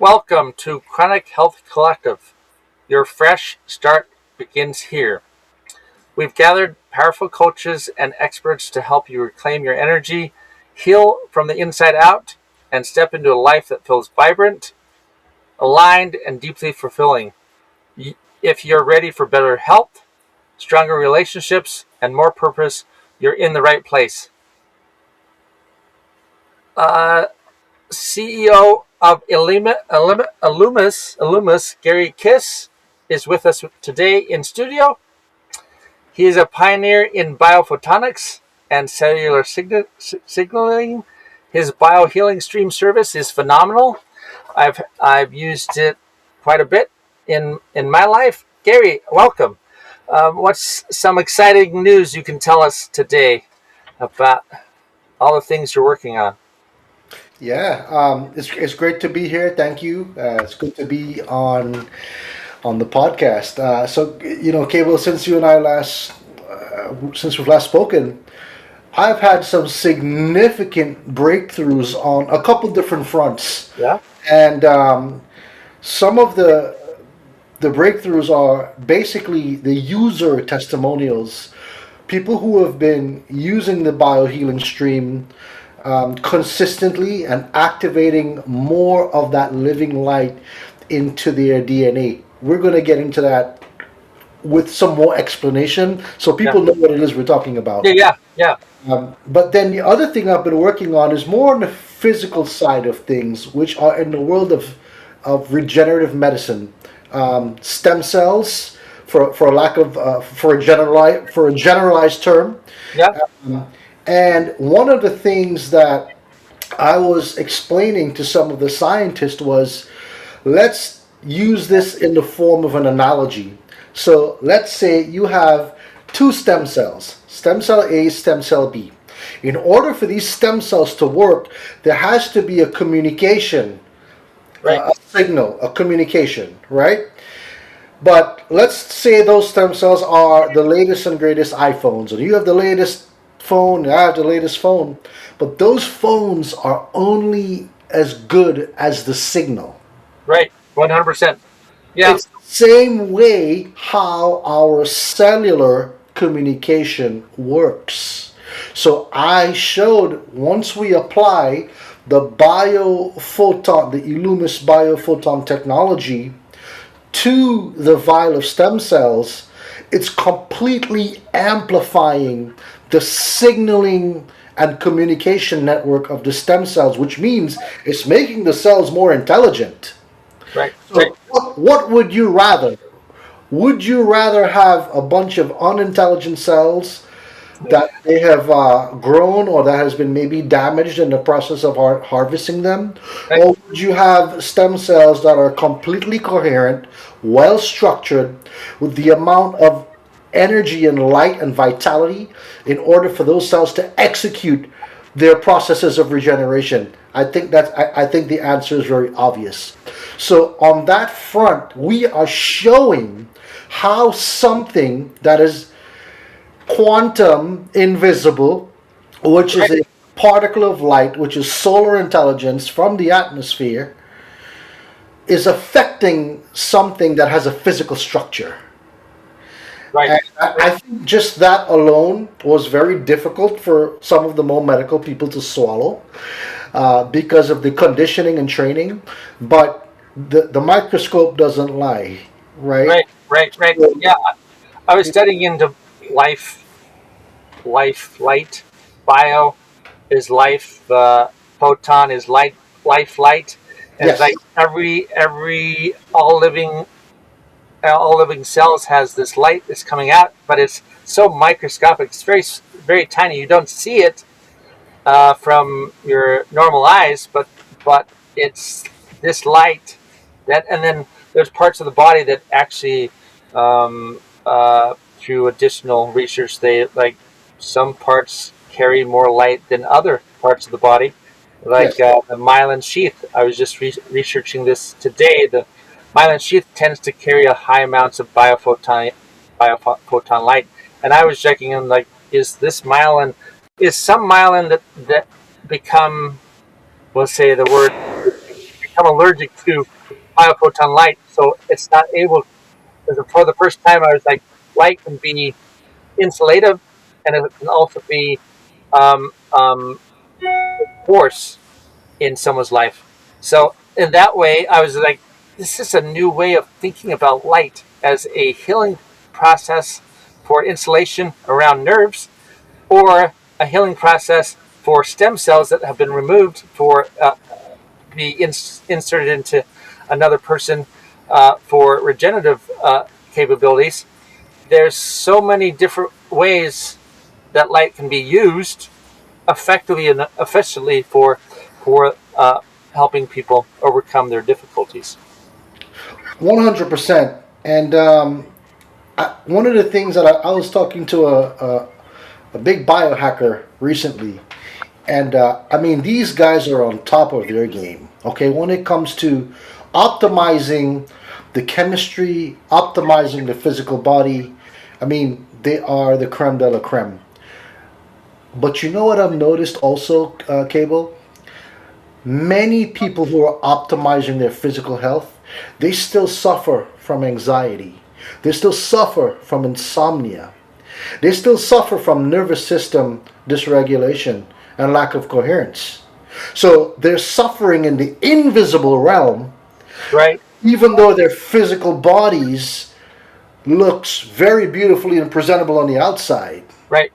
Welcome to Chronic Health Collective. Your fresh start begins here. We've gathered powerful coaches and experts to help you reclaim your energy, heal from the inside out, and step into a life that feels vibrant, aligned, and deeply fulfilling. If you're ready for better health, stronger relationships, and more purpose, you're in the right place. CEO of Eluumis, Gary Kiss, is with us today in studio. He is a pioneer in biophotonics and cellular signaling. His biohealing stream service is phenomenal. I've used it quite a bit in my life. Gary, welcome. What's some exciting news you can tell us today about all the things you're working on? Yeah, it's great to be here. Thank you. It's good to be on the podcast. Cable, since you and I since we've last spoken, I've had some significant breakthroughs on a couple different fronts, Yeah. and some of the breakthroughs are basically the user testimonials, people who have been using the biohealing stream consistently and activating more of that living light into their DNA. We're going to get into that with some more explanation so Yeah. people know what it is we're talking about. Yeah. But then the other thing I've been working on is more on the physical side of things, which are in the world of regenerative medicine, stem cells, for lack of for a generalized term. Yeah. And one of the things that I was explaining to some of the scientists was, let's use this in the form of an analogy. So let's say you have two stem cells, stem cell A, stem cell B. In order for these stem cells to work, there has to be a communication, Right. a signal, a communication, right? But let's say those stem cells are the latest and greatest iPhones, and you have the latest phone, I have the latest phone, but those phones are only as good as the signal. Right. 100%. Yeah. It's the same way how our cellular communication works. So I showed once we apply the biophoton, the Eluumis biophoton technology to the vial of stem cells, it's completely amplifying the signaling and communication network of the stem cells, which means it's making the cells more intelligent. Right. Right. So, what would you rather? Would you rather have a bunch of unintelligent cells that they have grown or that has been maybe damaged in the process of harvesting them? Right. Or would you have stem cells that are completely coherent, well structured, with the amount of energy and light and vitality in order for those cells to execute their processes of regeneration? I think the answer is very obvious. So on that front, we are showing how something that is quantum invisible, which is Right. a particle of light, which is solar intelligence from the atmosphere, is affecting something that has a physical structure. Right. And I think just that alone was very difficult for some of the more medical people to swallow because of the conditioning and training. But the microscope doesn't lie, right? Right. Right. Right. Yeah. I was studying into life, light. Bio is life. Photon is light. Light. And it's Yes, like every all living cells has this light that's coming out, but it's so microscopic. It's very tiny. You don't see it from your normal eyes, but it's this light that, and then there's parts of the body that actually, through additional research, they like some parts carry more light than other parts of the body, like yes, the myelin sheath. I was just researching this today. The myelin sheath tends to carry a high amounts of biophoton light, and I was checking in like, is some myelin that become, we'll say the word, become allergic to biophoton light, so it's not able. For the first time, I was like, light can be insulative, and it can also be um, um, force in someone's life. So in that way, I was like, this is a new way of thinking about light as a healing process for insulation around nerves, or a healing process for stem cells that have been removed for be inserted into another person for regenerative capabilities. There's so many different ways that light can be used effectively and efficiently for helping people overcome their difficulties. 100%. And one of the things that I was talking to a big biohacker recently, and I mean, these guys are on top of their game. Okay, when it comes to optimizing the chemistry, optimizing the physical body, I mean, they are the creme de la creme. But you know what I've noticed also, Cable? Many people who are optimizing their physical health, they still suffer from anxiety. They still suffer from insomnia. They still suffer from nervous system dysregulation and lack of coherence. So they're suffering in the invisible realm, Right, even though their physical bodies looks very beautifully and presentable on the outside. right.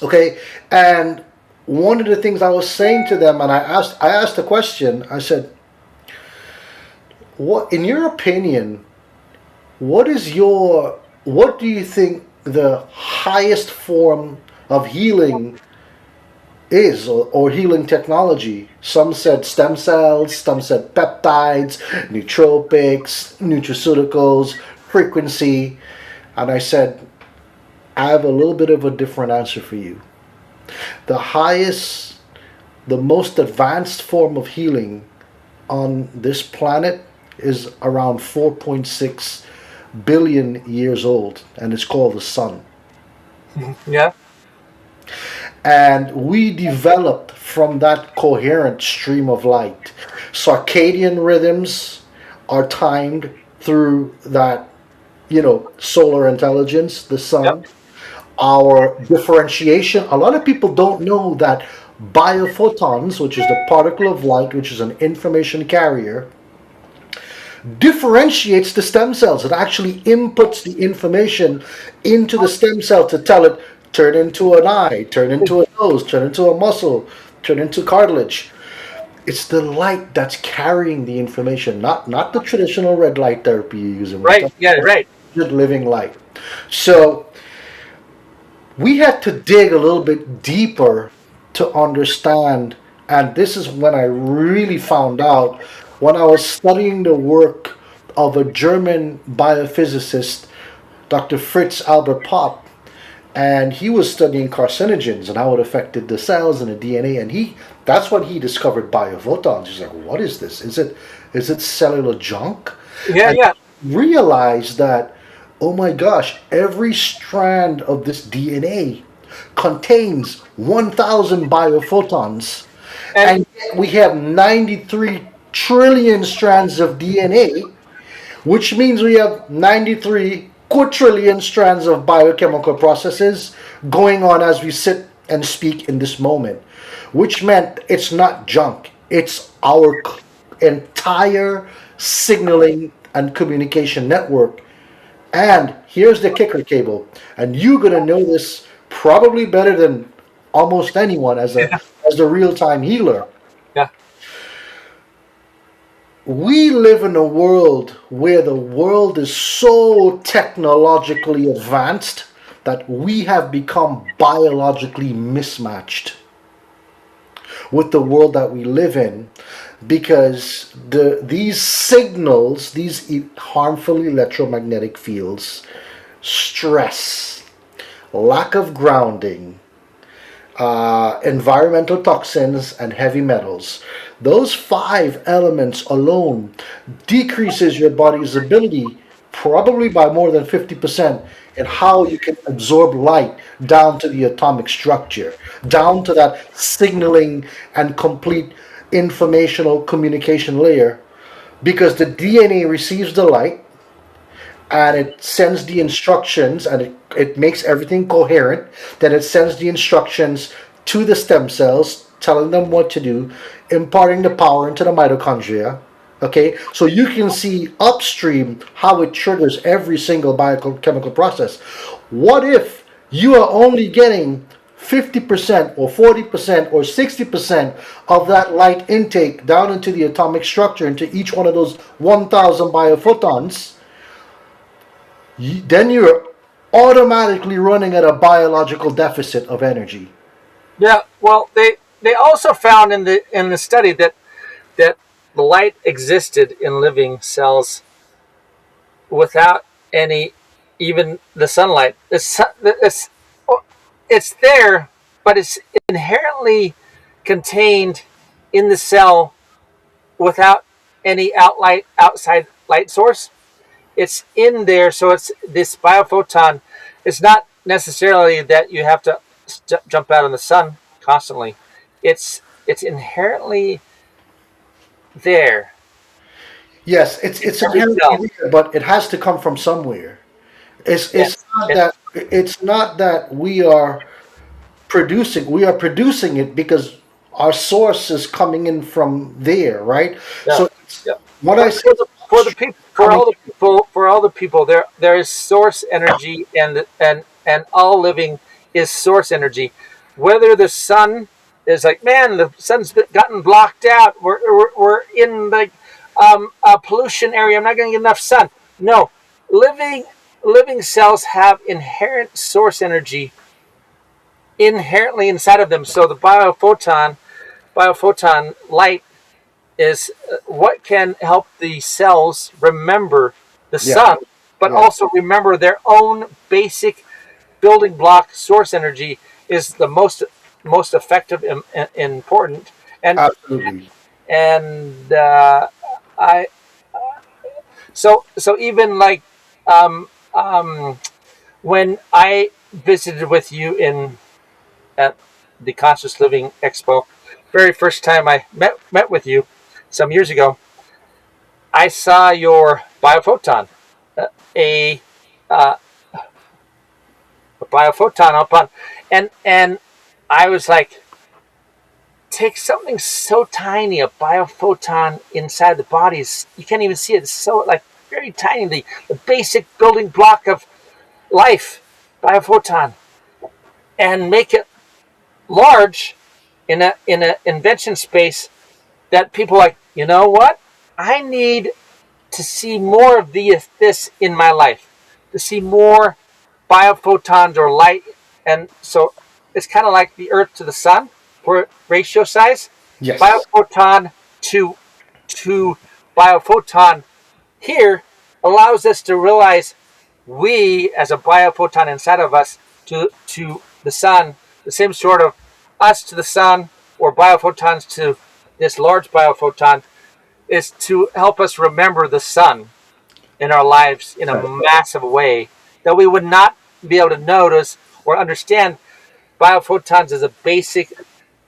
Okay, and one of the things I was saying to them, and I asked a question. I said, "What, in your opinion, what do you think the highest form of healing is, or healing technology?" Some said stem cells, some said peptides, nootropics, nutraceuticals, frequency, and I said, I have a little bit of a different answer for you. The highest, the most advanced form of healing on this planet is around 4.6 billion years old, and it's called the sun. Yeah, And we developed from that coherent stream of light. Circadian rhythms are timed through that, solar intelligence, the yep. sun. Our differentiation, a lot of people don't know that biophotons, which is the particle of light, which is an information carrier, differentiates the stem cells. It actually inputs the information into the stem cell to tell it, turn into an eye, turn into a nose, turn into a muscle, turn into cartilage. It's the light that's carrying the information, not the traditional red light therapy you're using. We're Right, talking yeah, about right. good living light. So we had to dig a little bit deeper to understand, and this is when I really found out when I was studying the work of a German biophysicist, Dr. Fritz Albert Popp, and he was studying carcinogens and how it affected the cells and the DNA, and that's when he discovered biophotons. He's like, what is this? Is it cellular junk? Yeah, And yeah. realized that, oh my gosh, every strand of this DNA contains 1,000 biophotons, And and yet we have 93 trillion strands of DNA, which means we have 93 quadrillion strands of biochemical processes going on as we sit and speak in this moment, which meant it's not junk, it's our entire signaling and communication network. And here's the kicker, Cable, and you're gonna know this probably better than almost anyone yeah, as the real-time healer. yeah, We live in a world where the world is so technologically advanced that we have become biologically mismatched with the world that we live in, because these signals, these harmful electromagnetic fields, stress, lack of grounding, environmental toxins, and heavy metals. Those five elements alone decreases your body's ability probably by more than 50% in how you can absorb light down to the atomic structure, down to that signaling and complete informational communication layer. because the DNA receives the light and it sends the instructions, and it makes everything coherent. Then it sends the instructions to the stem cells, telling them what to do, imparting the power into the mitochondria. Okay, so you can see upstream how it triggers every single biochemical process. What if you are only getting 50% or 40% or 60% of that light intake down into the atomic structure, into each one of those 1,000 biophotons? Then you're automatically running at a biological deficit of energy. Yeah. Well, they also found in the study that the light existed in living cells without any, even the sunlight. It's there, but it's inherently contained in the cell without any outside light source. It's in there, so it's this biophoton. It's not necessarily that you have to jump out in the sun constantly. It's inherently there Yes, it's in the cell. inherently there, but it has to come from somewhere. It's Yes, not yes, that it's not that we are producing it because our source is coming in from there, right? yeah, So it's, yeah. what I For, say for is the for the people coming. for all the people, there is source energy, and all living is source energy. Whether the sun is like, man, the sun's gotten blocked out. We're in like a pollution area. I'm not going to get enough sun. No, living living cells have inherent source energy inherently inside of them. So the biophoton light is what can help the cells remember the Yeah, sun, but yeah, also remember their own basic building block source energy is the most effective and important. And absolutely. and I so even like um, um, when I visited with you in at the Conscious Living Expo, very first time I met with you some years ago, I saw your biophoton, uh, a, uh, a biophoton up on, and I was like, take something so tiny, a biophoton inside the body is, you can't even see it. It's so like very tiny, the basic building block of life, biophoton, and make it large in a invention space that people are like, you know what? I need to see more of this in my life, to see more biophotons or light. And so it's kind of like the Earth to the Sun for ratio size. Yes, Biophoton to to biophoton here allows us to realize we, as a biophoton inside of us, to the sun, the same sort of us to the sun or biophotons to this large biophoton, is to help us remember the sun in our lives in a massive way that we would not be able to notice or understand. Biophotons is a basic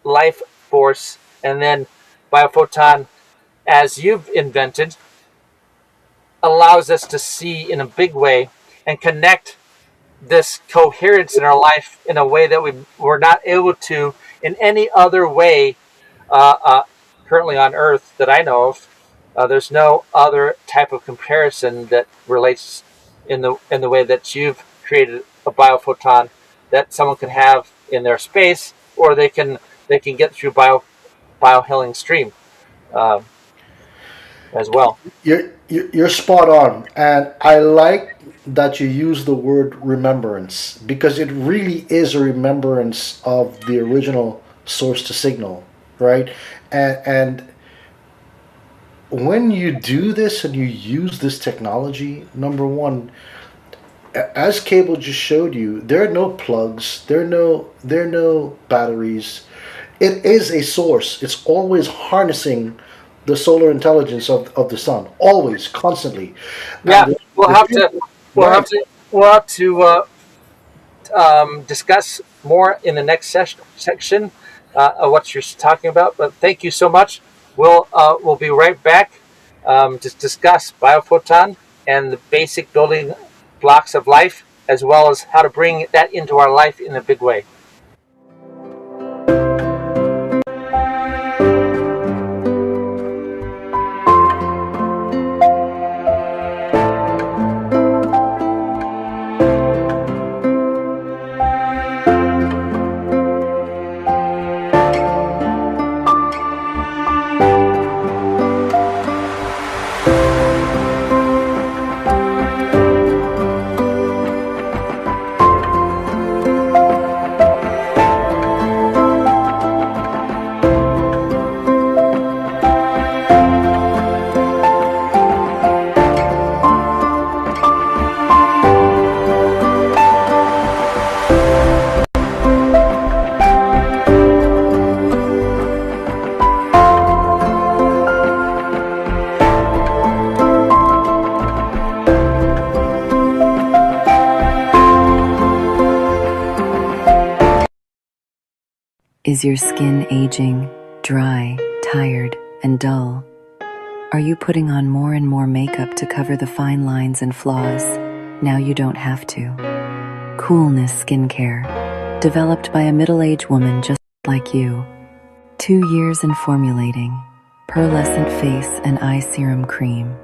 life force, and then biophoton, as you've invented, allows us to see in a big way and connect this coherence in our life in a way that we were not able to in any other way uh, uh, currently on Earth that I know of. There's no other type of comparison that relates in the way that you've created a biophoton that someone can have in their space, or they can get through biohealing stream um, as well. you're spot on, and I like that you use the word remembrance because it really is a remembrance of the original source to signal, right? And when you do this and you use this technology, number one, as Cable just showed you, there are no plugs, there are no batteries. It is a source. It's always harnessing the solar intelligence of the sun, always, constantly. Yeah, And we'll the have thing, to go we'll have ahead. to discuss more in the next section of what you're talking about. But thank you so much. We'll be right back to discuss biophoton and the basic building blocks of life, as well as how to bring that into our life in a big way. Is your skin aging, dry, tired, and dull? Are you putting on more and more makeup to cover the fine lines and flaws? Now you don't have to. Coolness Skincare, developed by a middle-aged woman just like you. 2 years in formulating, pearlescent face and eye serum cream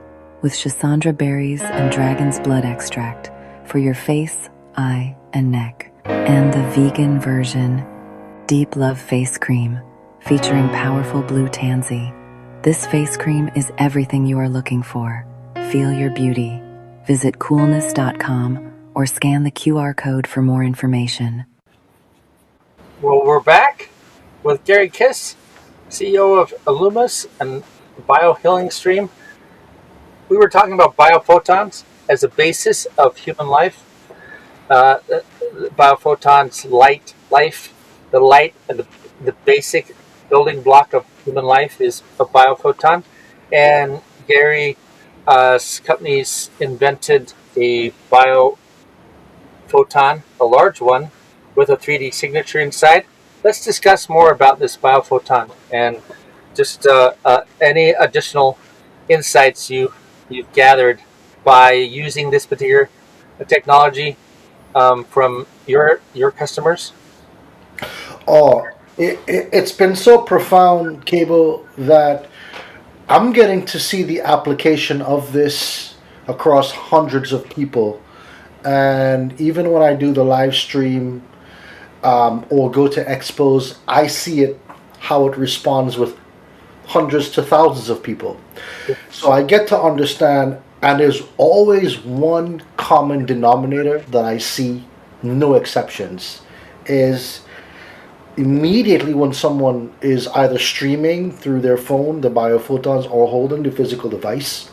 with Schisandra berries and dragon's blood extract for your face, eye, and neck. And the vegan version, Deep Love Face Cream, featuring powerful blue tansy. This face cream is everything you are looking for. Feel your beauty. Visit coolness.com or scan the QR code for more information. Well, we're back with Gary Kiss, CEO of Eluumis and Biohealing Stream. We were talking about biophotons as a basis of human life. Biophotons light life. The light and the basic building block of human life is a biophoton. And Gary's company's invented a biophoton, a large one, with a 3D signature inside. Let's discuss more about this biophoton and just any additional insights you've gathered by using this particular technology from your customers. Oh, it's been so profound, Cable, that I'm getting to see the application of this across hundreds of people. And even when I do the live stream or go to expos, I see it, how it responds with hundreds to thousands of people. So I get to understand, and there's always one common denominator that I see, no exceptions, is immediately when someone is either streaming through their phone, the biophotons, or holding the physical device,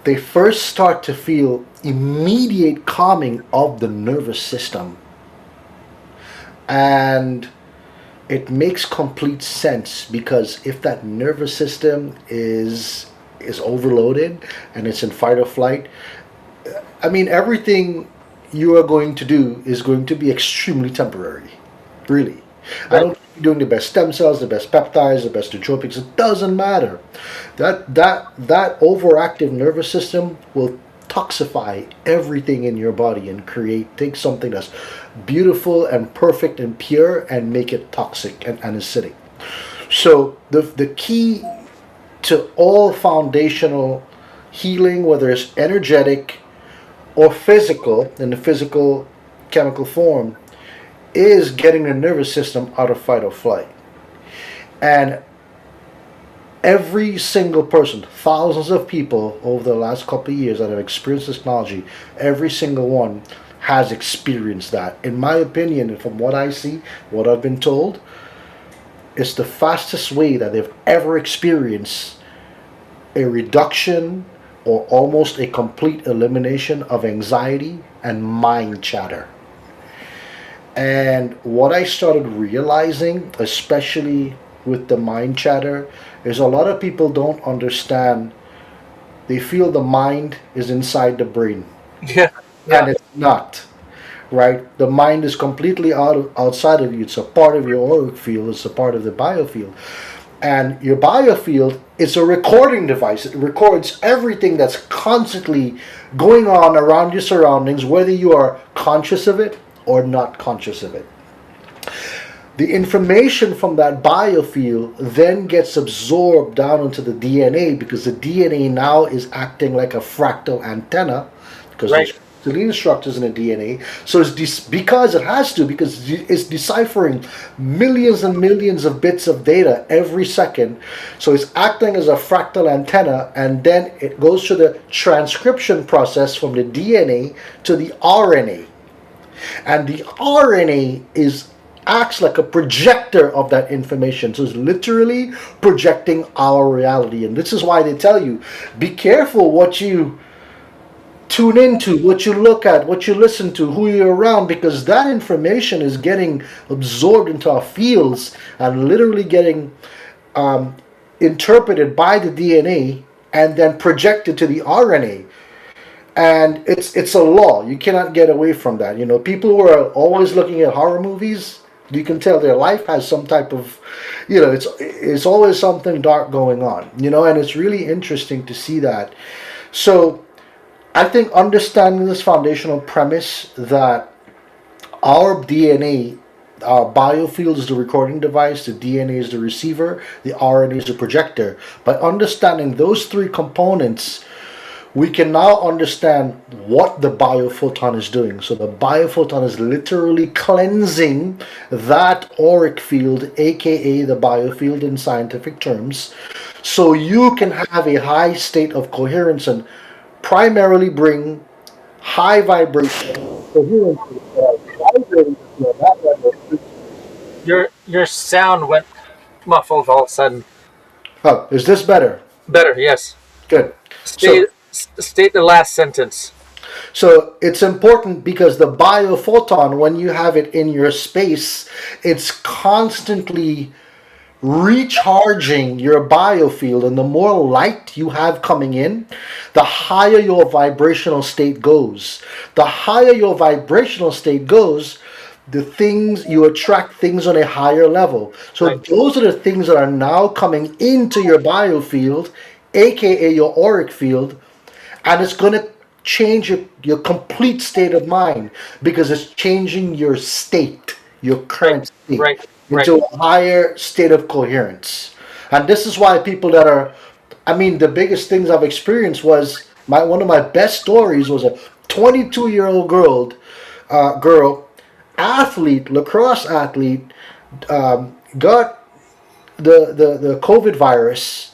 they first start to feel immediate calming of the nervous system. And it makes complete sense, because if that nervous system is overloaded and it's in fight or flight, I mean, everything you are going to do is going to be extremely temporary. Really. I don't think you're doing the best stem cells, the best peptides, the best nootropics. It doesn't matter. That overactive nervous system will toxify everything in your body and take something that's beautiful and perfect and pure and make it toxic and acidic. So the key to all foundational healing, whether it's energetic or physical, in the physical chemical form, is getting the nervous system out of fight or flight. And every single person, thousands of people over the last couple of years that have experienced this technology, every single one has experienced that. In my opinion, and from what I see, what I've been told, it's the fastest way that they've ever experienced a reduction or almost a complete elimination of anxiety and mind chatter. And what I started realizing, especially with the mind chatter, is a lot of people don't understand. They feel the mind is inside the brain. Yeah. And it's not. Right? The mind is completely outside of you. It's a part of your auric field. It's a part of the biofield. And your biofield is a recording device. It records everything that's constantly going on around your surroundings, whether you are conscious of it or not conscious of it. The information from that biofield then gets absorbed down into the DNA, because the DNA now is acting like a fractal antenna, because Right. there's selenium structures in the DNA. So because it has to, because it's deciphering millions and millions of bits of data every second. So it's acting as a fractal antenna, and then it goes through the transcription process from the DNA to the RNA. And the RNA acts like a projector of that information. So it's literally projecting our reality. And this is why they tell you, be careful what you tune into, what you look at, what you listen to, who you're around, because that information is getting absorbed into our fields and literally getting interpreted by the DNA and then projected to the RNA. And it's a law. You cannot get away from that. You know, people who are always looking at horror movies, you can tell their life has some type of, you know, it's always something dark going on, you know, and it's really interesting to see that. So I think understanding this foundational premise that our DNA, our biofield is the recording device, the DNA is the receiver, the RNA is the projector. By understanding those three components, we can now understand what the biophoton is doing. So the biophoton is literally cleansing that auric field, aka the biofield in scientific terms, so you can have a high state of coherence and primarily bring high vibration coherence. Your sound went muffled all of a sudden. Oh, is this better? Better, yes. Good. State the last sentence. So it's important because the biophoton, when you have it in your space, it's constantly recharging your biofield, and the more light you have coming in, the higher your vibrational state goes. The higher your vibrational state goes, the things you attract things on a higher level. So Right. those are the things that are now coming into your biofield, aka your auric field, and it's going to change your complete state of mind, because it's changing your state, your current state, Right. into a higher state of coherence. And this is why people that are, I mean, the biggest things I've experienced was one of my best stories was a 22-year-old girl, athlete, lacrosse athlete, got the COVID virus,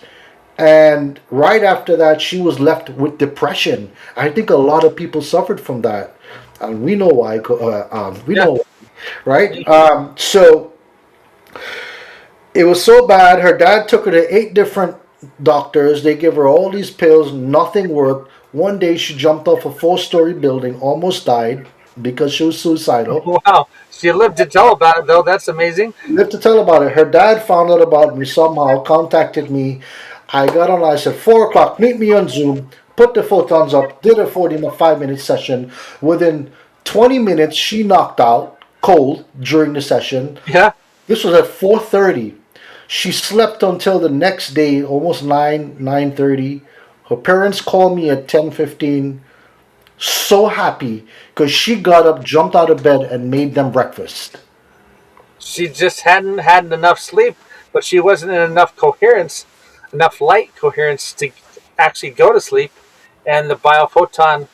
and right after that she was left with depression. I think a lot of people suffered from that, and we know why. We Yeah. know why, right? So it was so bad. Her dad took her to 8 different doctors. They gave her all these pills. Nothing worked. One day she jumped off a 4-story building, almost died because she was suicidal. Wow. She lived to tell about it, though. That's amazing. Lived to tell about it. Her dad found out about me somehow, contacted me. I got on, I said, 4 o'clock, meet me on Zoom, put the photons up, did a 45-minute session. Within 20 minutes, she knocked out cold during the session. Yeah. This was at 4:30. She slept until the next day, almost 9:30. Her parents called me at 10:15, so happy because she got up, jumped out of bed, and made them breakfast. She just hadn't had enough sleep, but she wasn't in enough coherence, enough light coherence to actually go to sleep. And the biophoton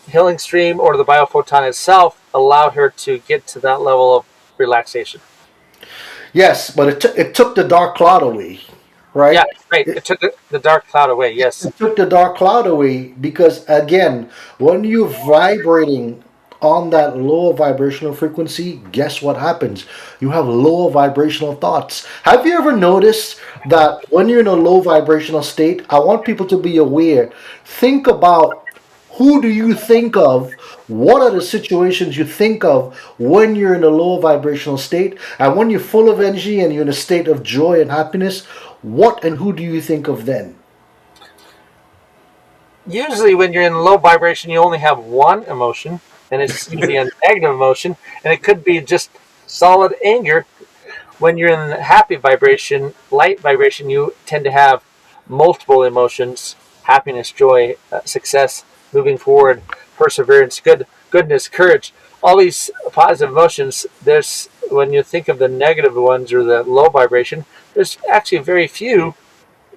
healing stream, or the biophoton itself, allowed her to get to that level of relaxation. Yes, but it took the dark cloud away, right? Yeah, right. It took the dark cloud away. Yes. It took the dark cloud away because, again, when you're vibrating on that lower vibrational frequency, guess what happens? You have lower vibrational thoughts. Have you ever noticed that when you're in a low vibrational state, I want people to be aware, think about who do you think of? What are the situations you think of when you're in a low vibrational state? And when you're full of energy and you're in a state of joy and happiness, what and who do you think of then? Usually, when you're in low vibration, you only have one emotion, and it's usually a negative emotion, and it could be just solid anger, when you're in happy vibration, light vibration, you tend to have multiple emotions: happiness, joy, success, moving forward, perseverance, goodness, courage. All these positive emotions. There's when you think of the negative ones or the low vibration, there's actually very few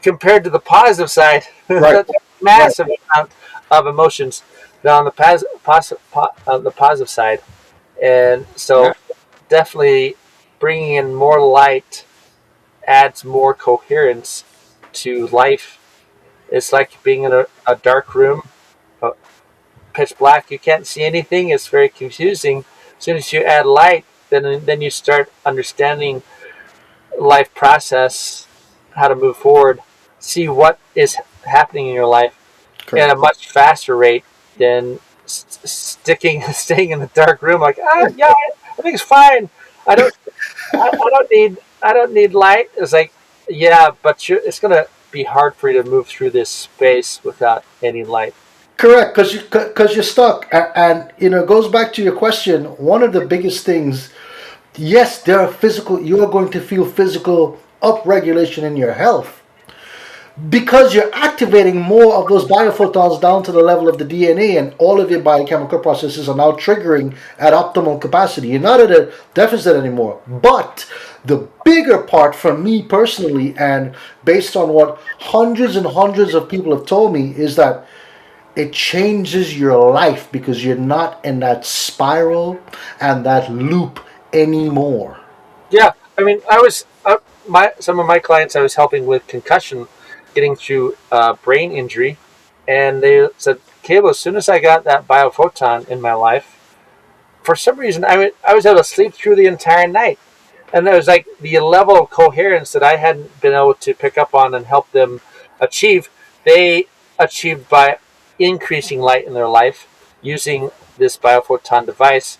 compared to the positive side. Right. That's a Right. massive amount of emotions on the positive side, and Yeah. so definitely bringing in more light adds more coherence to life. It's like being in a dark room, uh, pitch black. You can't see anything. It's very confusing. As soon as you add light, then you start understanding life process, how to move forward, see what is happening in your life at a Correct. much faster rate than staying in the dark room. Like, yeah, I think it's fine. I don't I don't need light. It's like, yeah, but it's gonna be hard for you to move through this space without any light. Correct, because you're stuck, and it goes back to your question. One of the biggest things, yes, there are physical. You are going to feel physical upregulation in your health because you're activating more of those biophotons down to the level of the DNA, and all of your biochemical processes are now triggering at optimal capacity. You're not at a deficit anymore. But the bigger part for me personally, and based on what hundreds and hundreds of people have told me, is that it changes your life because you're not in that spiral and that loop anymore. Yeah, I mean, I was my some of my clients I was helping with concussion, getting through brain injury, and they said, "Cable, as soon as I got that biophoton in my life, for some reason I was able to sleep through the entire night." And it was like the level of coherence that I hadn't been able to pick up on and help them achieve, they achieved by increasing light in their life using this biophoton device,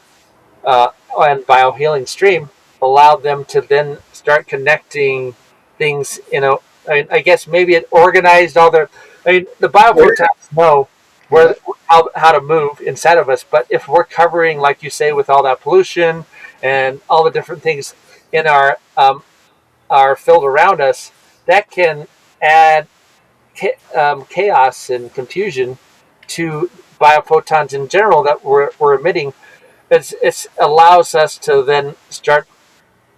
and biohealing stream allowed them to then start connecting things. I guess maybe it organized all their. I mean, the biophotons know Yeah. where how to move inside of us, but if we're covering, like you say, with all that pollution and all the different things in our field around us, that can add chaos and confusion to biophotons in general that we're emitting. It allows us to then start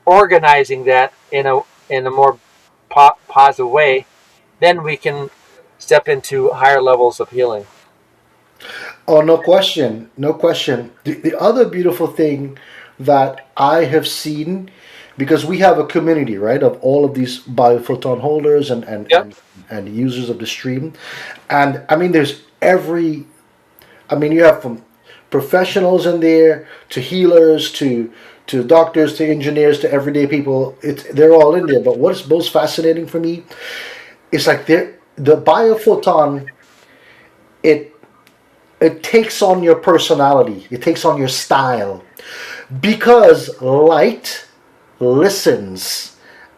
organizing that in a more positive way. Then we can step into higher levels of healing. Oh, no question. No question. The other beautiful thing that I have seen, because we have a community, right, of all of these biophoton holders Yep. and users of the stream. And I mean, you have from professionals in there to healers to doctors to engineers to everyday people. They're all in there. But what's most fascinating for me is like the biophoton, it it takes on your personality, it takes on your style, because light listens.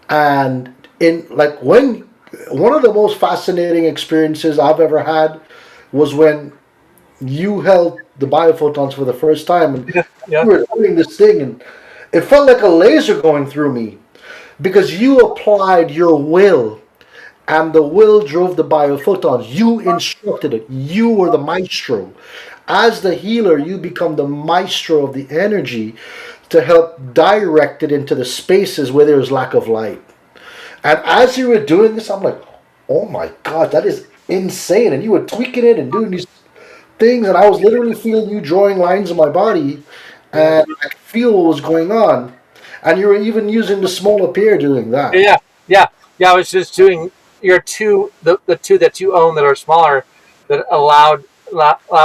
And in like when one of the most fascinating experiences I've ever had was when you held the biophotons for the first time, and you Yeah. were doing this thing, and it felt like a laser going through me because you applied your will, and the will drove the biophotons. You instructed it. You were the maestro. As the healer, you become the maestro of the energy to help direct it into the spaces where there's lack of light. And as you were doing this, I'm like, oh my God, that is insane. And you were tweaking it and doing these things, and I was literally feeling you drawing lines in my body, Yeah. and I could feel what was going on. And you were even using the smaller pair doing that. Yeah, yeah, yeah. I was just doing your the two that you own that are smaller, that allowed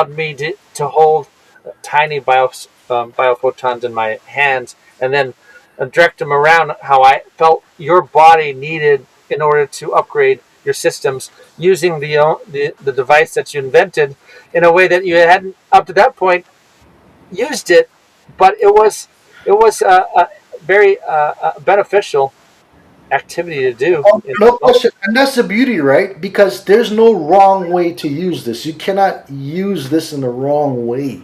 me to hold tiny biophotons in my hands, and then direct them around how I felt your body needed in order to upgrade your systems using the device that you invented in a way that you hadn't up to that point used it, but it was very beneficial activity to do. Oh, no question. And that's the beauty, right? Because there's no wrong way to use this. You cannot use this in the wrong way.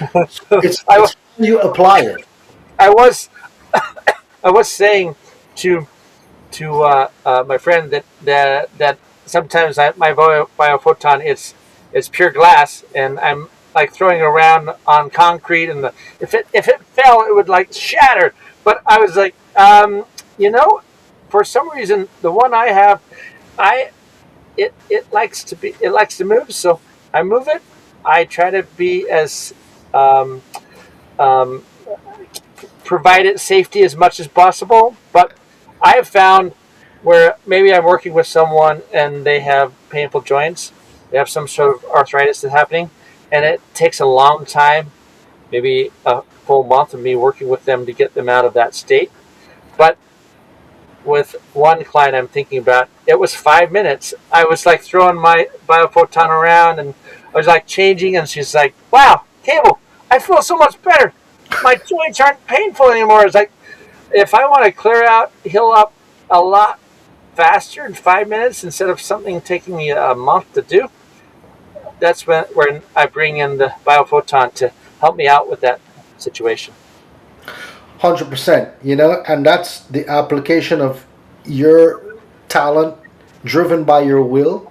I, It's how you apply it. I was I was saying to my friend that sometimes my biophoton it's pure glass, and I'm like throwing it around on concrete, and if it fell, it would like shatter. But I was like, you know, for some reason, the one I have, I it likes to move, so I move it. I try to be as um, um, provide it safety as much as possible. But I have found where maybe I'm working with someone and they have painful joints, they have some sort of arthritis that's happening, and it takes a long time, maybe a full month of me working with them to get them out of that state. But with one client I'm thinking about, it was 5 minutes. I was like throwing my biophoton around and I was like changing, and she's like, "Wow, Cable, I feel so much better. My joints aren't painful anymore." It's like, if I want to clear out, heal up a lot faster in 5 minutes instead of something taking me a month to do, that's when I bring in the biophoton to help me out with that situation. 100%, and that's the application of your talent driven by your will,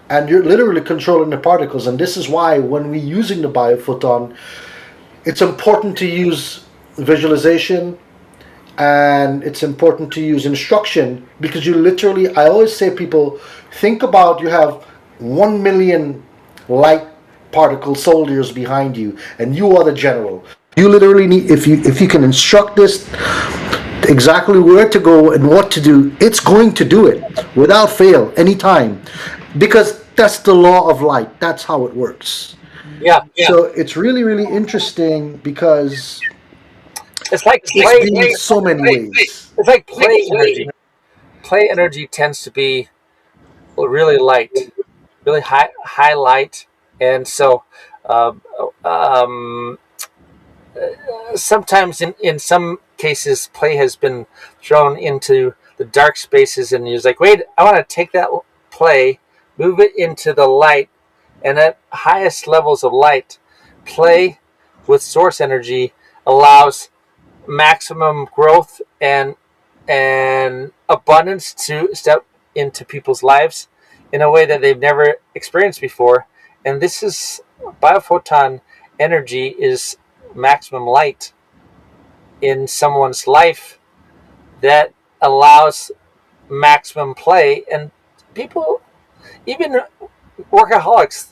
and you're literally controlling the particles. And this is why when we're using the biophoton, it's important to use visualization, and it's important to use instruction, because you literally, I always say, people, think about, you have 1 million light particle soldiers behind you, and you are the general. You literally need, if you can instruct this exactly where to go and what to do, it's going to do it without fail anytime, because that's the law of light. That's how it works. Yeah, So it's really, really interesting, because it's like it's been so many ways. it's like play energy. Play energy tends to be really light, really high light, and so um, um, sometimes in some cases play has been thrown into the dark spaces, and you're like, wait, I want to take that play, move it into the light, and at highest levels of light, play with source energy allows maximum growth and abundance to step into people's lives in a way that they've never experienced before. And this is biophoton energy is maximum light in someone's life that allows maximum play. And people, even workaholics,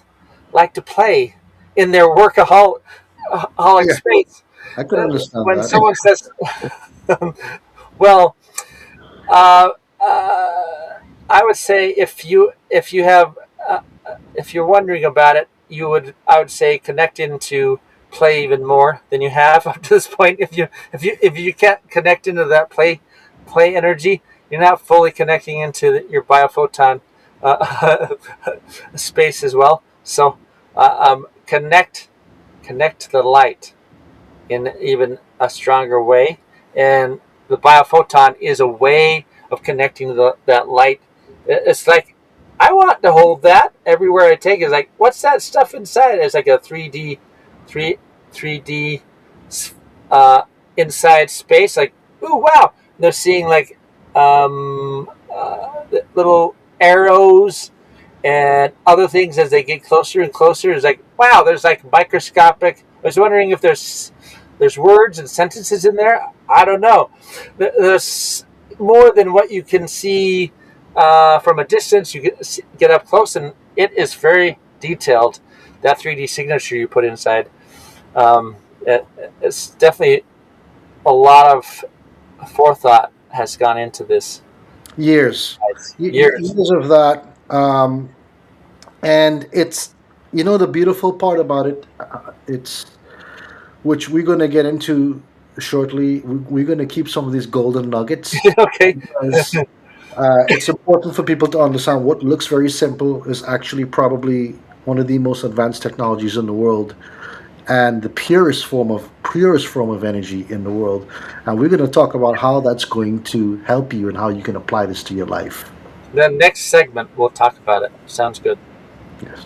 like to play in their workaholic Yeah, space. I can understand When that. someone says, well, uh, uh, I would say if you have if you're wondering about it, I would say connect into play even more than you have up to this point. If you can't connect into that play energy, you're not fully connecting into your biophoton space as well. So connect to the light in even a stronger way. And the biophoton is a way of connecting to that light. It's like, I want to hold that everywhere I take it. It's like, what's that stuff inside? It's like a 3D uh, inside space. Like, ooh, wow. And they're seeing like little arrows and other things as they get closer and closer. It's like, wow, there's like microscopic. I was wondering if there's words and sentences in there. I don't know. There's more than what you can see from a distance. You get up close, and it is very detailed. That 3D signature you put inside, it's definitely a lot of forethought has gone into this. Years, Years. years of that, and it's, the beautiful part about it. It's, which we're going to get into shortly. We're going to keep some of these golden nuggets, Okay. because it's important for people to understand what looks very simple is actually probably one of the most advanced technologies in the world, and the purest form of energy in the world. And we're going to talk about how that's going to help you and how you can apply this to your life. The next segment we'll talk about it. Sounds good. Yes.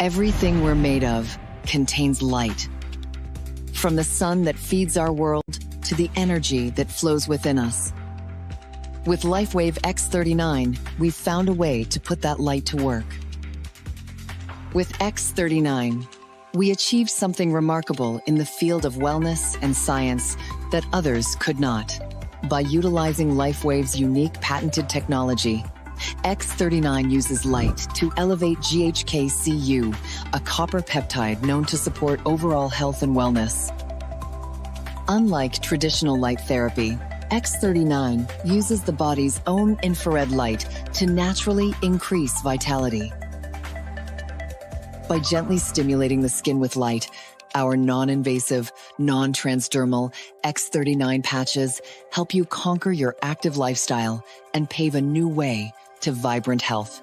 Everything we're made of contains light. From the sun that feeds our world to the energy that flows within us. With LifeWave X39, we've found a way to put that light to work. With X39, we achieved something remarkable in the field of wellness and science that others could not. By utilizing LifeWave's unique patented technology, X39 uses light to elevate GHK-Cu, a copper peptide known to support overall health and wellness. Unlike traditional light therapy, X39 uses the body's own infrared light to naturally increase vitality. By gently stimulating the skin with light, our non-invasive, non-transdermal X39 patches help you conquer your active lifestyle and pave a new way to vibrant health.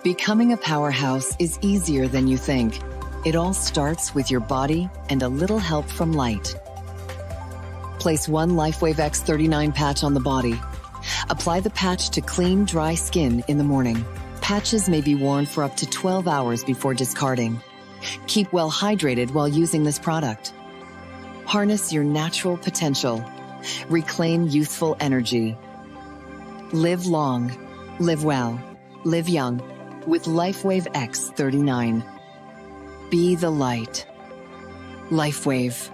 Becoming a powerhouse is easier than you think. It all starts with your body and a little help from light. Place one LifeWave X39 patch on the body. Apply the patch to clean, dry skin in the morning. Patches may be worn for up to 12 hours before discarding. Keep well hydrated while using this product. Harness your natural potential. Reclaim youthful energy. Live long, live well, live young with LifeWave X39. Be the light. LifeWave.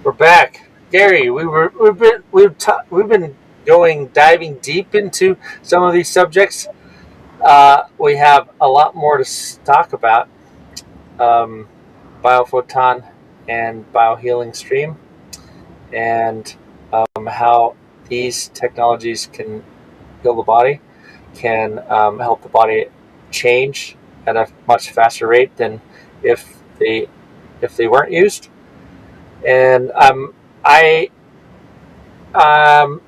We're back, Gary. We've been diving deep into some of these subjects. We have a lot more to talk about. Biophoton and biohealing stream, and how these technologies can heal the body, can help the body change at a much faster rate than if they weren't used. And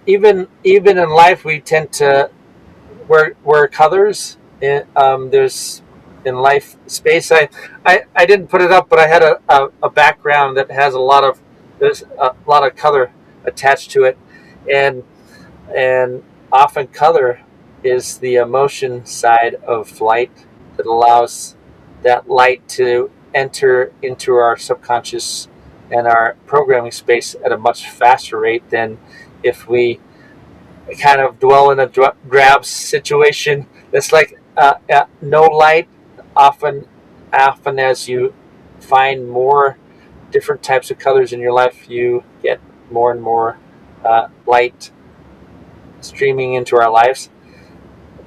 even in life, we tend to wear colors. There's in life space. I didn't put it up, but I had a background that has there's a lot of color attached to it, and often color is the emotion side of light that allows that light to enter into our subconscious and our programming space at a much faster rate than if we kind of dwell in a drab situation that's like no light. Often as you find more different types of colors in your life, you get more and more light streaming into our lives.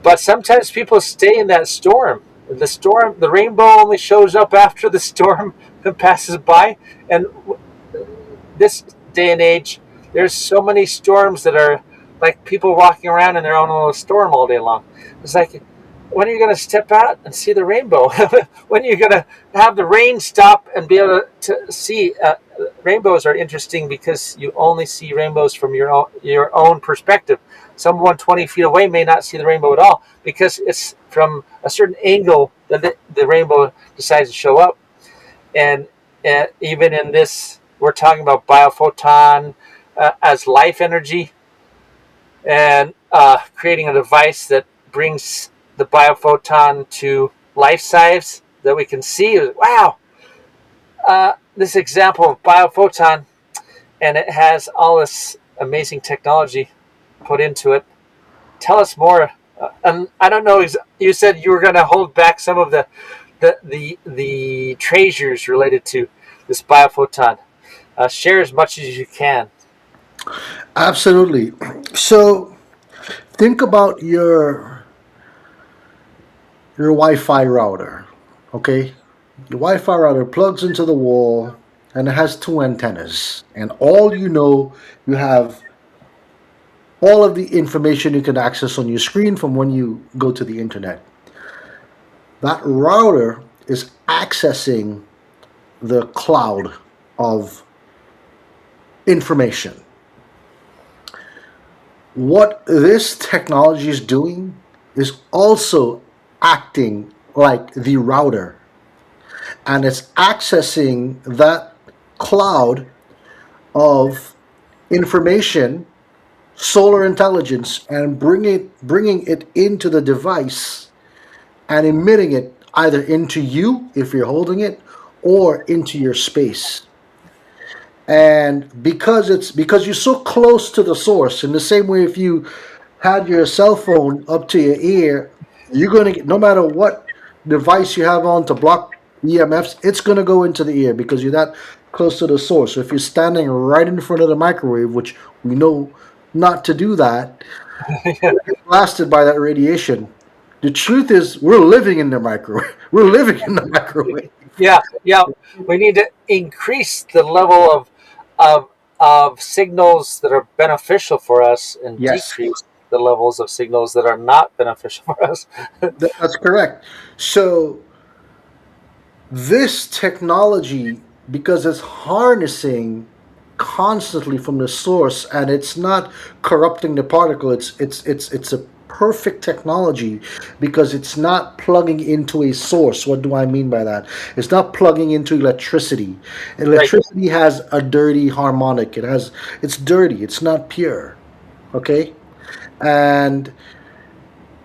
But sometimes people stay in that storm. The rainbow only shows up after the storm passes by. And this day and age, there's so many storms that are like people walking around in their own little storm all day long. It's like, when are you going to step out and see the rainbow? When are you going to have the rain stop and be able to see? Rainbows are interesting because you only see rainbows from your own perspective. Someone 20 feet away may not see the rainbow at all because it's from a certain angle that the rainbow decides to show up. And even in this, we're talking about biophoton as life energy, and creating a device that brings the biophoton to life size that we can see. Wow, this example of biophoton, and it has all this amazing technology put into it. Tell us more. And I don't know. You said you were going to hold back some of the treasures related to this biophoton. Share as much as you can. Absolutely. So think about your Wi-Fi router. Okay, your Wi-Fi router plugs into the wall and it has two antennas, and you have all of the information you can access on your screen from when you go to the internet. That router is accessing the cloud of information. What this technology is doing is also acting like the router, and it's accessing that cloud of information solar intelligence and bringing it into the device and emitting it either into you if you're holding it or into your space. And because you're so close to the source, in the same way if you had your cell phone up to your ear, you're going to get, no matter what device you have on to block EMFs, it's going to go into the ear because you're that close to the source. So if you're standing right in front of the microwave, which we know not to do that, blasted by that radiation. The truth is, we're living in the microwave. We're living in the microwave. Yeah, yeah. We need to increase the level of signals that are beneficial for us and Yes, decrease the levels of signals that are not beneficial for us. that's correct. So this technology, because it's harnessing constantly from the source and it's not corrupting the particle, it's a perfect technology because it's not plugging into a source. What do I mean by that? It's not plugging into electricity. Right, Electricity has a dirty harmonic. It's dirty, it's not pure. Okay? And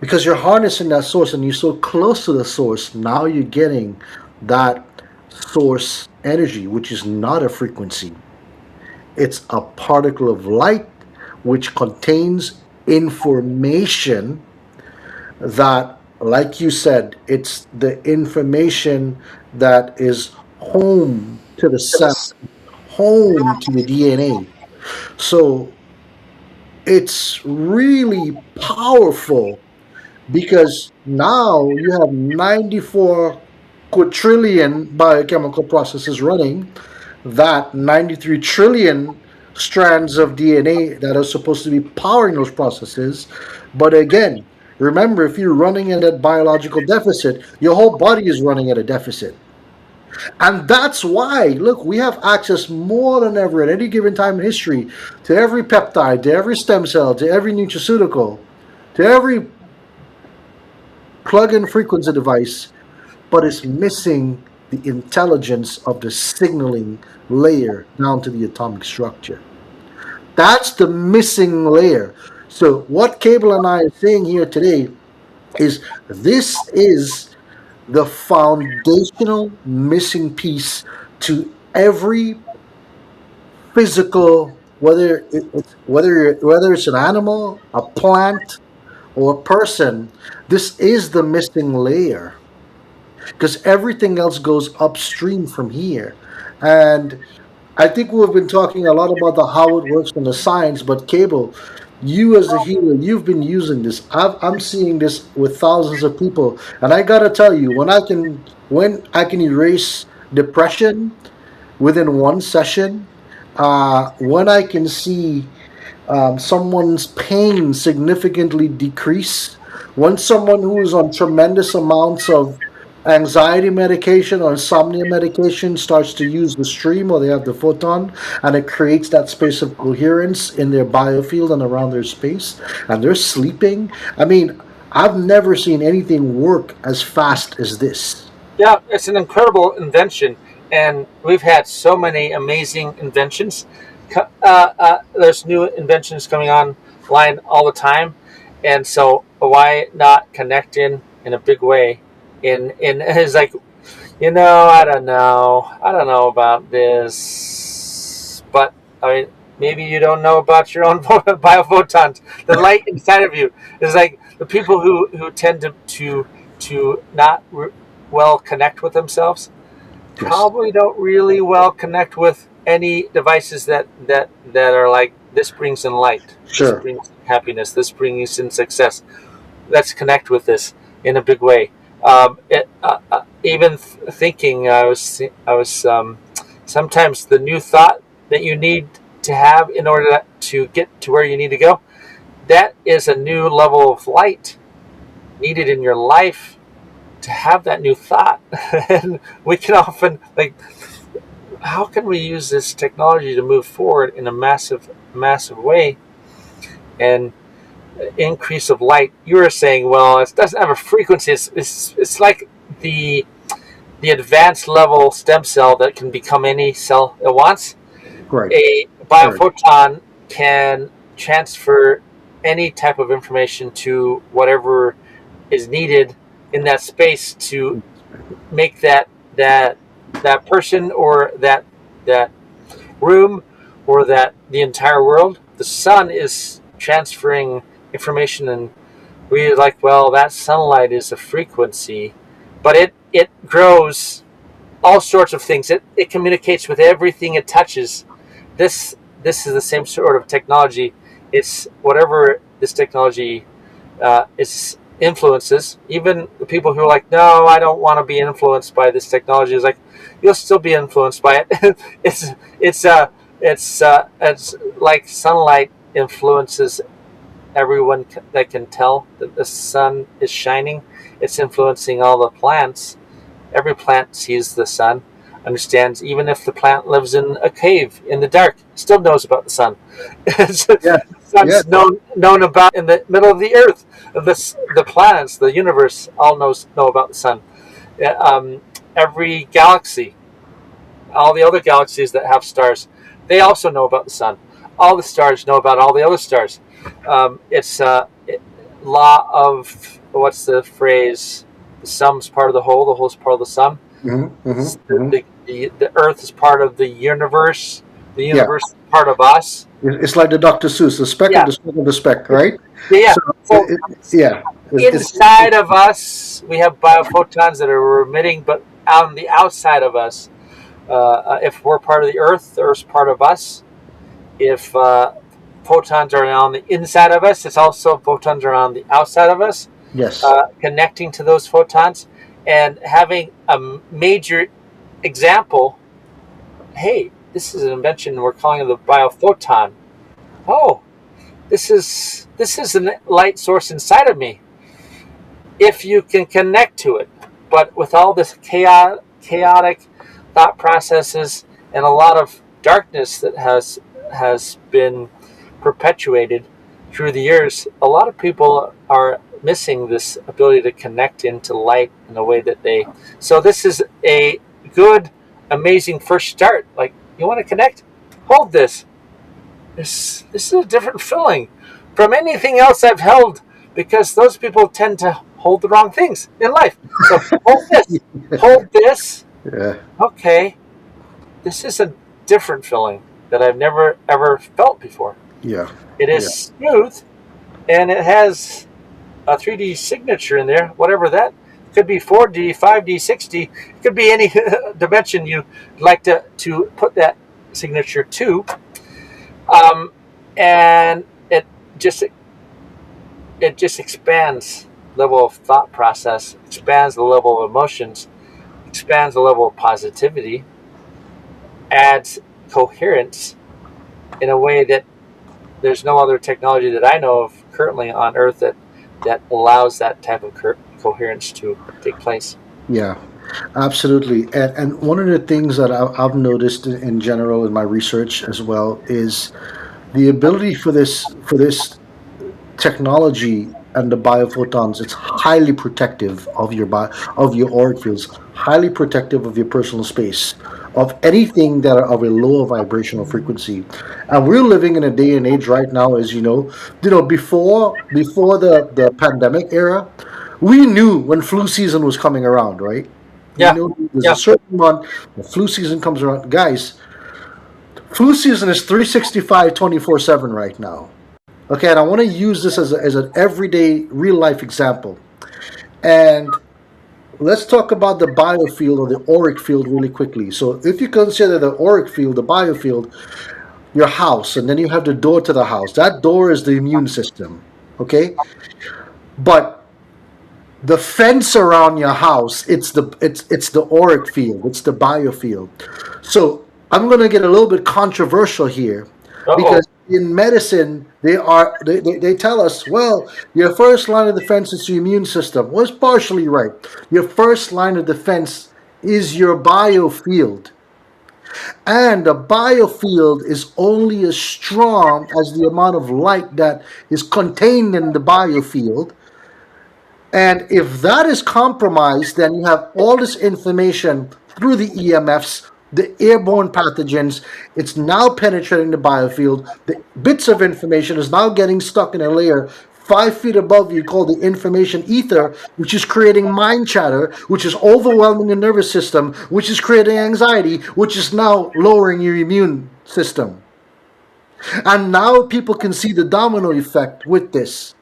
because you're harnessing that source and you're so close to the source, now you're getting that source energy, which is not a frequency. It's a particle of light which contains information that, like you said, it's the information that is home to the cell, home to the DNA. So it's really powerful because now you have 94 quadrillion biochemical processes running, that 93 trillion strands of DNA that are supposed to be powering those processes. But again, remember, if you're running at a biological deficit, your whole body is running at a deficit. And that's why, look, we have access more than ever at any given time in history to every peptide, to every stem cell, to every nutraceutical, to every plug in frequency device, but it's missing the intelligence of the signaling layer down to the atomic structure. That's the missing layer. So, what Cable and I are saying here today is this is the foundational missing piece to every physical, whether it's an animal, a plant, or a person. This is the missing layer because everything else goes upstream from here. And I think we've been talking a lot about the how it works and the science, but Cable, you as a healer, you've been using this. I'm seeing this with thousands of people, and I gotta tell you, when I can erase depression within one session, when I can see someone's pain significantly decrease, when someone who is on tremendous amounts of anxiety medication or insomnia medication starts to use the stream or they have the photon and it creates that space of coherence in their biofield and around their space and they're sleeping. I mean, I've never seen anything work as fast as this. yeah, it's an incredible invention, and we've had so many amazing inventions. There's new inventions coming online all the time, and so why not connect in a big way? In it's like, I don't know about this, but I mean, maybe you don't know about your own biophotons. The light inside of you is like the people who tend to not well connect with themselves Yes. probably don't really well connect with any devices that are like, this brings in light, this Sure. brings happiness, this brings in success. Let's connect with this in a big way. Even thinking, I was sometimes the new thought that you need to have in order to get to where you need to go. That is a new level of light needed in your life to have that new thought. And we can often like, how can we use this technology to move forward in a massive way and increase of light? You were saying, well, it doesn't have a frequency. It's like the the advanced level stem cell that can become any cell it wants. Right. A Right. biophoton can transfer any type of information to whatever is needed in that space to make that person or that room or that the entire world. The sun is transferring information, and we're like, well, that sunlight is a frequency, but it grows all sorts of things. It communicates with everything it touches. This is the same sort of technology. It's whatever this technology is influences. Even the people who are like, no, I don't want to be influenced by this technology, is like, you'll still be influenced by it. It's like sunlight influences everyone that can tell that the sun is shining. It's influencing all the plants. Every plant sees the sun, understands. Even if the plant lives in a cave in the dark, still knows about the sun. Yeah. The sun's Yeah. known about in the middle of the earth. The planets, the universe, all know about the sun. Yeah, every galaxy, all the other galaxies that have stars, they also know about the sun. All the stars know about all the other stars. It's law of, what's the phrase? The sum's part of the whole is part of the sum. Mm-hmm. Mm-hmm. Mm-hmm. The Earth is part of the universe. The Yeah. universe is part of us. It's like the Dr. Seuss, the speck Yeah. of the speck of the speck, right? Yeah. So, yeah. Inside of us, we have biophotons that are emitting, but on the outside of us, if we're part of the Earth's part of us. If photons are on the inside of us, it's also photons are on the outside of us. Yes. Connecting to those photons and having a major example. Hey, this is an invention we're calling it the biophoton. Oh, this is a light source inside of me. If you can connect to it, but with all this chaotic thought processes and a lot of darkness that has been perpetuated through the years, a lot of people are missing this ability to connect into light in a way that they. So this is a good, amazing first start. Like, you want to connect? Hold this. This is a different feeling from anything else I've held, because those people tend to hold the wrong things in life. So hold this. Hold this. Yeah. Okay. This is a different feeling that I've never ever felt before. Yeah. It is smooth, and it has a 3D signature in there, whatever that could be, 4D, 5D, 6D. It could be any dimension you like to put that signature to. And it just expands level of thought process, expands the level of emotions, expands the level of positivity, adds coherence in a way that there's no other technology that I know of currently on Earth that allows that type of coherence to take place. Yeah, absolutely. And one of the things that I've noticed in general in my research as well is the ability for this technology and the biophotons. It's highly protective of of your auric fields, highly protective of your personal space, of anything that are of a lower vibrational frequency. And we're living in a day and age right now, as before the pandemic era, we knew when flu season was coming around, right? We Yeah, knew there's yeah, a certain month the flu season comes around. Guys, flu season is 365 24/7 right now. Okay, and I want to use this as an everyday real life example. And let's talk about the biofield or the auric field really quickly. So if you consider the auric field, the biofield, your house, and then you have the door to the house. That door is the immune system. Okay? But the fence around your house, it's the auric field, it's the biofield. So I'm gonna get a little bit controversial here because in medicine they tell us, well, your first line of defense is your immune system. Well, it's partially right. Your first line of defense is your biofield. And the biofield is only as strong as the amount of light that is contained in the biofield. And if that is compromised, then you have all this information through the EMFs the airborne pathogens. It's now penetrating the biofield. The bits of information is now getting stuck in a layer 5 feet above you called the information ether, which is creating mind chatter, which is overwhelming the nervous system, which is creating anxiety, which is now lowering your immune system. And now people can see the domino effect with this.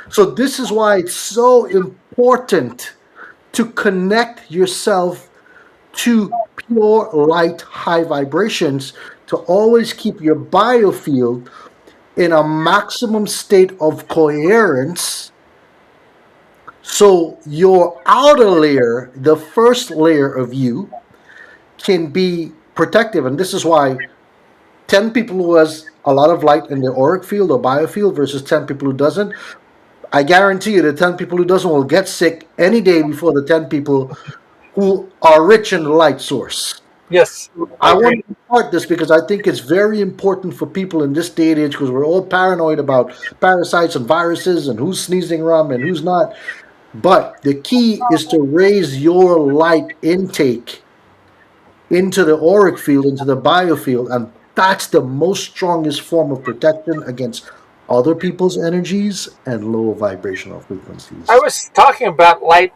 So this is why it's so important to connect yourself to pure light high vibrations, to always keep your biofield in a maximum state of coherence, so your outer layer, the first layer of you, can be protective. And this is why 10 people who has a lot of light in their auric field or biofield versus 10 people who doesn't, I guarantee you the 10 people who doesn't will get sick any day before the 10 people who are rich in the light source. Yes, I I want agree. to impart this because I think it's very important for people in this day and age, because we're all paranoid about parasites and viruses and who's sneezing rum and who's not. But the key is to raise your light intake into the auric field, into the biofield, and that's the most strongest form of protection against other people's energies and low vibrational I frequencies. was talking about light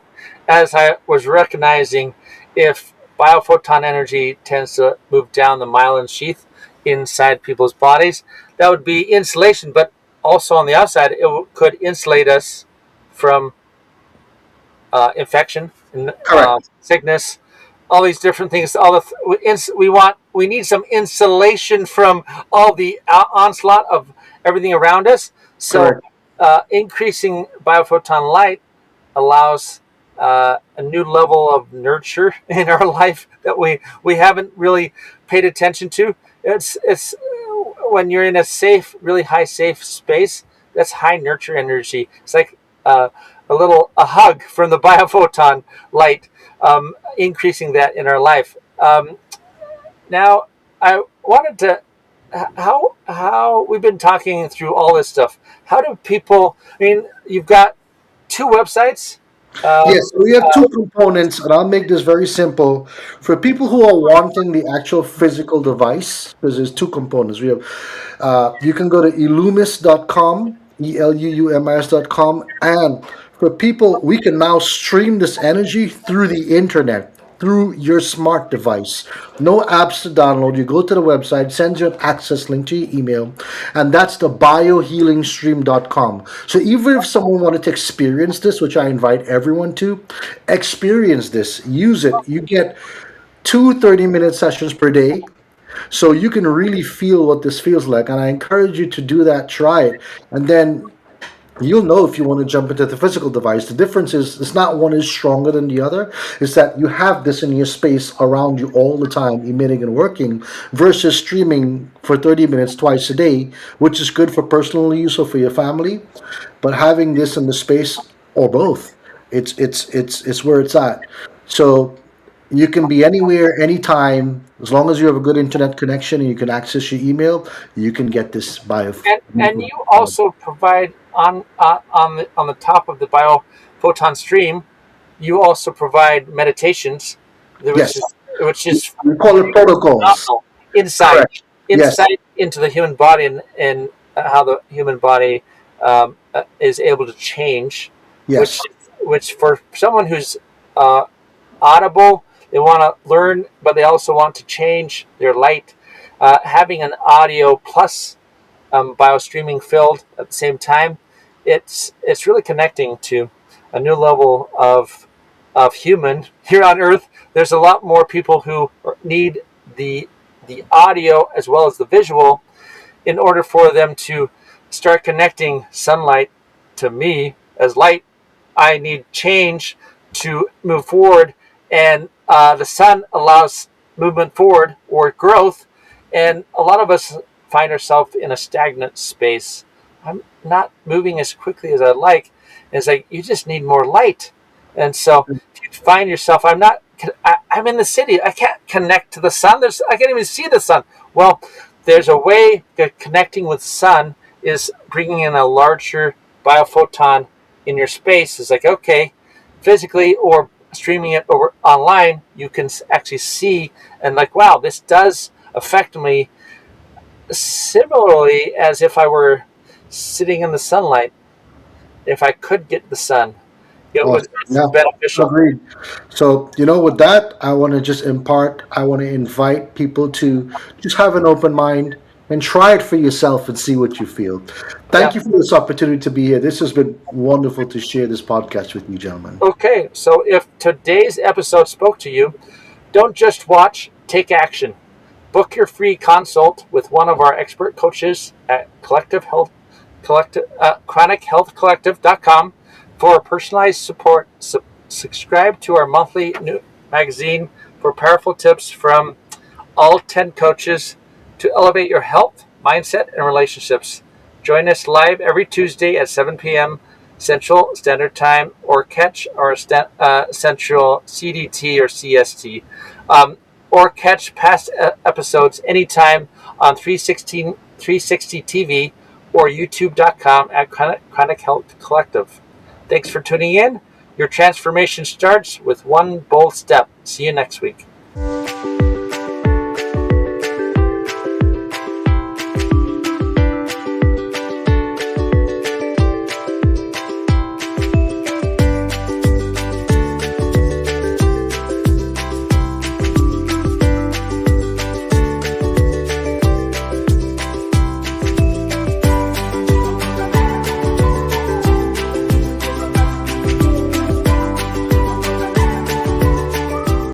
as I was recognizing if biophoton energy tends to move down the myelin sheath inside people's bodies. That would be insulation, but also on the outside, could insulate us from infection and Correct. sickness, all these different things. We need some insulation from all the onslaught of everything around us. So, Correct. increasing biophoton light allows a new level of nurture in our life that we haven't really paid attention to. It's when you're in a safe, really high safe space. That's high nurture energy. It's like a hug from the biophoton light, increasing that in our life. Now, I wanted to how we've been talking through all this stuff. How do people? I mean, you've got two websites. Yes, we have two components, and I'll make this very simple. For people who are wanting the actual physical device, because there's two components. We have, you can go to eluumis.com, eluumis.com, and for people, we can now stream this energy through the internet, through your smart device. No apps to download. You go to the website, sends you an access link to your email, and that's the biohealingstream.com. So even if someone wanted to experience this, which I invite everyone to, experience this, use it. You get two 30-minute sessions per day. So you can really feel what this feels like. And I encourage you to do that, try it. And then you'll know if you want to jump into the physical device. The difference is it's not one is stronger than the other. It's that you have this in your space around you all the time, emitting and working, versus streaming for 30 minutes twice a day, which is good for personal use or for your family. But having this in the space or both, it's where it's at. So you can be anywhere, anytime, as long as you have a good internet connection and you can access your email. You can get this bio. And you also provide on the top of the biophoton stream. You also provide meditations, which Yes, is which is we call it protocols. phenomenal insight Correct. Yes. into the human body and how the human body is able to change, which Yes. which for someone who's uh, audible, they want to learn, but they also want to change their light. Having an audio plus biostreaming field at the same time, it's really connecting to a new level of human here on Earth. There's a lot more people who need the the audio as well as the visual in order for them to start connecting sunlight to me as light. I need change to move forward, and the sun allows movement forward or growth. And a lot of us find ourselves in a stagnant space. I'm not moving as quickly as I'd like. And it's like you just need more light. And so if you find yourself, I'm in the city. I can't connect to the sun. I can't even see the sun. Well, there's a way that connecting with the sun is bringing in a larger biophoton in your space. It's like, okay, physically or streaming it over online, you can actually see and like, wow, this does affect me similarly as if I were sitting in the sunlight. If I could get the sun, it was Awesome. Yeah, beneficial. agreed. So, with that, I want to invite people to just have an open mind and try it for yourself and see what you feel. Yeah. Thank you for this opportunity to be here. This has been wonderful to share this podcast with you, gentlemen. Okay, so if today's episode spoke to you, don't just watch, take action. Book your free consult with one of our expert coaches at chronichealthcollective.com for personalized support. Subscribe to our monthly new magazine for powerful tips from all 10 coaches to elevate your health, mindset, and relationships. Join us live every Tuesday at 7 p.m. Central Standard Time, or catch our Central CDT or CST, or catch past episodes anytime on 360 TV or youtube.com at Chronic Health Collective. Thanks for tuning in. Your transformation starts with one bold step. See you next week.